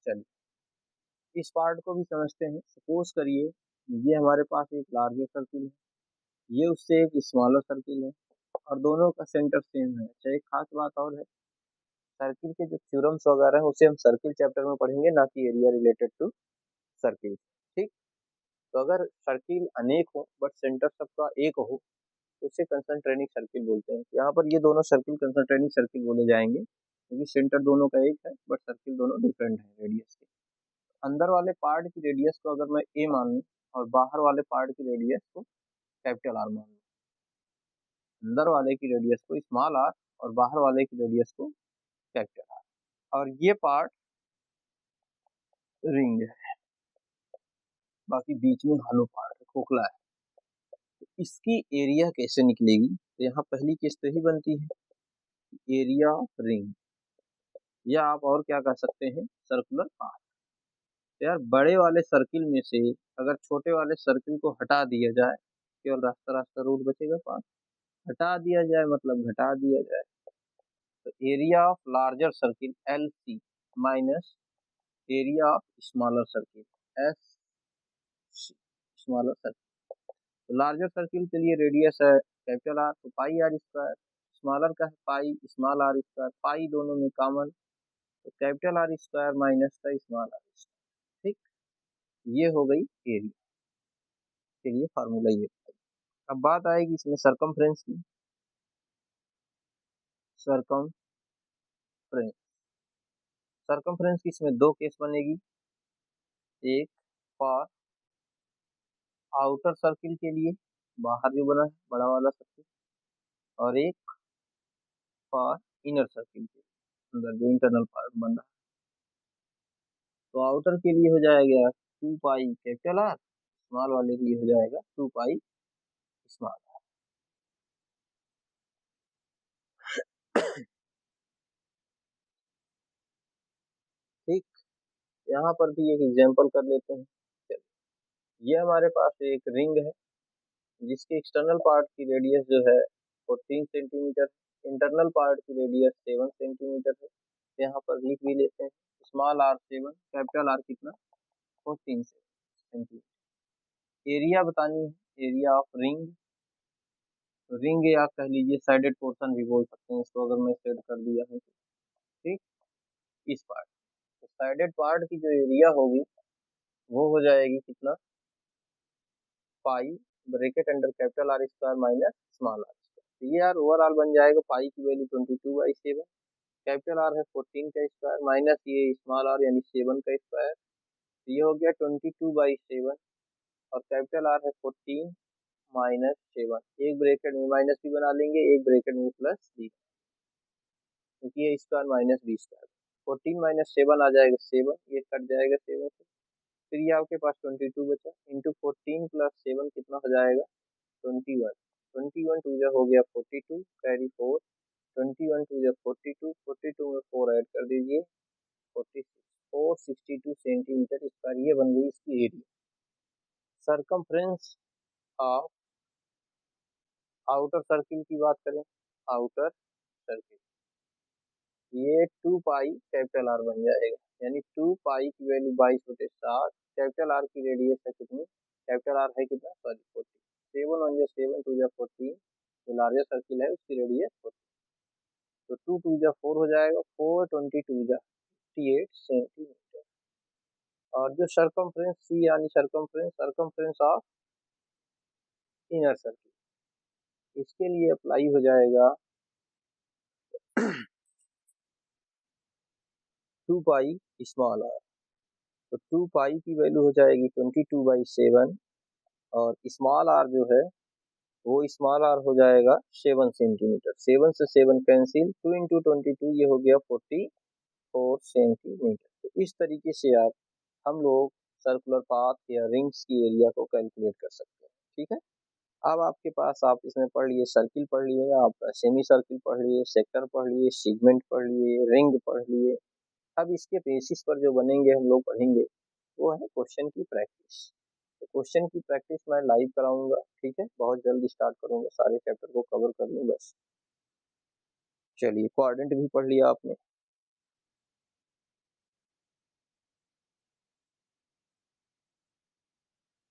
चलिए इस पार्ट को भी समझते हैं। सपोज करिए ये हमारे पास एक लार्जर सर्किल है, ये उससे एक स्मॉलर सर्किल है और दोनों का सेंटर सेम है। अच्छा एक खास बात और है, सर्किल के जो थ्योरम्स वगैरह हैं उसे हम सर्किल चैप्टर में पढ़ेंगे, ना कि एरिया रिलेटेड टू सर्किल। ठीक, तो अगर सर्किल अनेक हो बट सेंटर सबका एक हो तो उसे कंसंट्रेनिक सर्किल बोलते हैं। यहाँ पर ये दोनों सर्किल कंसंट्रेनिक सर्किल बोले जाएंगे क्योंकि सेंटर दोनों का एक है बट सर्किल दोनों डिफरेंट है रेडियस के। अंदर वाले पार्ट की रेडियस को अगर मैं ए मान लूँ और बाहर वाले पार्ट की रेडियस को कैपिटल आर मान लूँ, अंदर वाले की रेडियस को स्मॉल आर और बाहर वाले की रेडियस को कैपिटल आर, और ये पार्ट रिंग है, बाकी बीच में हॉलो पार्ट है, खोखला है। तो इसकी एरिया कैसे निकलेगी, तो यहाँ पहली केस तो ही बनती है एरिया ऑफ रिंग, या आप और क्या कह सकते हैं सर्कुलर पाथ। यार बड़े वाले सर्किल में से अगर छोटे वाले सर्किल को हटा दिया जाए, केवल रास्ता रास्ता रूट बचेगा, पाथ हटा दिया जाए मतलब घटा दिया जाए, तो area of larger circle L C minus area of smaller circle S smaller circle. तो लार्जर सर्किल के लिए रेडियस है कैपिटल आर तो पाई आर स्क्वायर, स्मॉलर का है पाई स्मॉल आर स्क्वायर, पाई दोनों में कॉमन तो कैपिटल आर स्क्वायर माइनस का स्मॉल आर स्क्वायर। ठीक, ये हो गई एरिया के लिए फार्मूला ये। अब बात आएगी इसमें सरकमफ्रेंस की। सरकमफ्रेंस सरकमफ्रेंस की इसमें दो केस बनेगी, एक फॉर आउटर सर्किल के लिए बाहर जो बना है बड़ा वाला सर्किल, और एक फॉर इनर सर्किल के अंदर जो इंटरनल पार्ट बन रहा है। तो आउटर के लिए हो जाएगा 2 पाई कैपिटल आर, स्मॉल वाले के लिए हो जाएगा 2 पाई स्मॉल आर। ठीक, यहाँ पर भी एक एग्जांपल कर लेते हैं। ये हमारे पास एक रिंग है जिसके एक्सटर्नल पार्ट की रेडियस जो है 14 सेंटीमीटर, इंटरनल पार्ट की रेडियस 7 सेंटीमीटर है। यहाँ पर लिख भी लेते हैं स्मॉल आर 7, कैपिटल आर कितना 14 सेंटीमीटर। एरिया बतानी है, एरिया ऑफ रिंग, रिंग या कह लीजिए साइडेड पोर्शन भी बोल सकते हैं इसको अगर मैं सेट कर दिया हूँ तो। ठीक, इस पार्ट तो साइडेड पार्ट की जो एरिया होगी वो हो जाएगी कितना, pi bracket under capital R square minus small R square. ये यार ओवरऑल बन जाएगा पाई की वैल्यू 22/7, कैपिटल आर है 14 का स्क्वायर माइनस ये स्मॉल आर यानी 7 का स्क्वायर, तो ये हो गया 22/7 और कैपिटल आर है 14 माइनस 7, एक ब्रैकेट में माइनस भी बना लेंगे, एक ब्रैकेट में प्लस बी, क्योंकि ये square minus B square, 14 minus 7 आ जाएगा 7, ये कट जाएगा 7 से, फिर ये आपके पास 22 बचा इंटू 14 प्लस 7 कितना हो जाएगा 21, 21 टू जो हो गया 42 कैरी 4, 21 टू जो 42, 42 में 4 ऐड कर दीजिए 46, 462 सेंटीमीटर स्क्वायर, ये बन गई इसकी area. Circumference of outer circle की बात करें, आउटर सर्किल ये 2 पाई कैपिटल आर बन जाएगा, यानी 2 पाई की वैल्यू 22/7, कैपिटल आर की रेडियस है कितनी, कैपिटल आर है कितना सॉरी 40, 7 1 जो 7 2 जो 14, जो लार्जर सर्किल है उसकी रेडियस 40, तो 2 2 जो 4 हो जाएगा 4 22 जो 58 सेंटीमीटर। और जो सरकमफ्रेंस सी यानी सरकमफ्रेंस ऑफ इनर सर्किल, इसके लिए अप्लाई हो जाएगा 2 पाई स्मॉल आर, तो 2 पाई की वैल्यू हो जाएगी 22/7 और स्मॉल आर जो है वो स्मॉल आर हो जाएगा 7 सेंटीमीटर, 7 से 7 कैंसिल, 2 इंटू 22 ये हो गया 44 सेंटीमीटर। तो इस तरीके से आप हम लोग सर्कुलर पाथ या रिंग्स की एरिया को कैलकुलेट कर सकते हैं। ठीक है, अब आपके पास आप इसमें पढ़ लिए सर्किल पढ़ लिए, आप सेमी सर्किल पढ़ लिए, सेक्टर पढ़ लिए, सेगमेंट पढ़ लिए, रिंग पढ़ लिए। अब इसके बेसिस पर जो बनेंगे हम लोग पढ़ेंगे वो है क्वेश्चन की प्रैक्टिस। तो क्वेश्चन की प्रैक्टिस मैं लाइव कराऊंगा, ठीक है, बहुत जल्द स्टार्ट करूंगा, सारे चैप्टर को कवर कर लूँ बस। चलिए कोऑर्डिनेट भी पढ़ लिया आपने,